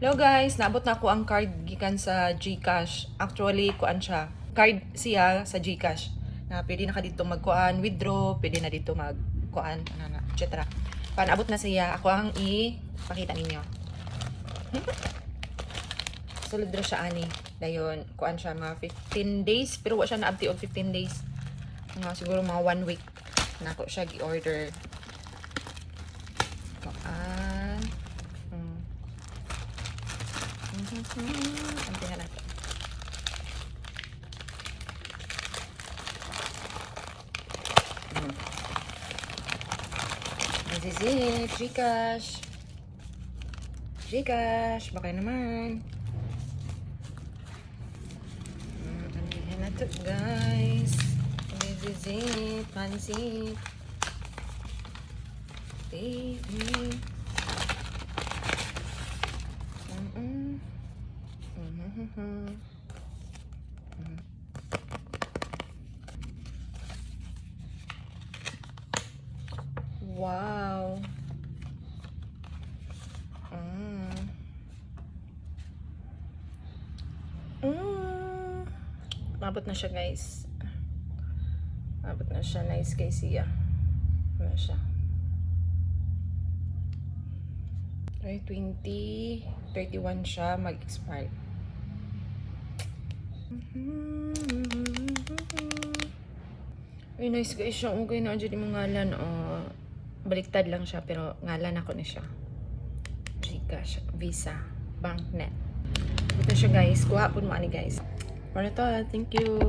Hello guys, naabot na ako ang card gikan sa GCash. Actually, kuan siya. Card siya sa GCash. Na pwede na ka dito magkuan, withdraw, pwede na dito magkuan, etc. Naabot na siya. Ako ang ipakita ninyo. Sulod ra siya ani. Dayon, kuan siya mga 15 days, pero wa siya naabti og 15 days. Siguro mga 1 week na ako siya gi-order. Kuan. Ampihan natin. This is it. GCash. GCash. Baka naman. Ampihan na to, guys. This is it. Pansit. Baby. Wow. Mabot na siya, guys. Mabot na siya. Nice kay siya. Ano siya? 2031 siya mag-expire. Ay, nice guys siya. Okay na dyan yung ngalan. Baliktad lang siya, pero ngalan ako na siya. GCash, Visa, Banknet. Ito siya guys. Kuha po mo ani guys. Para to, thank you.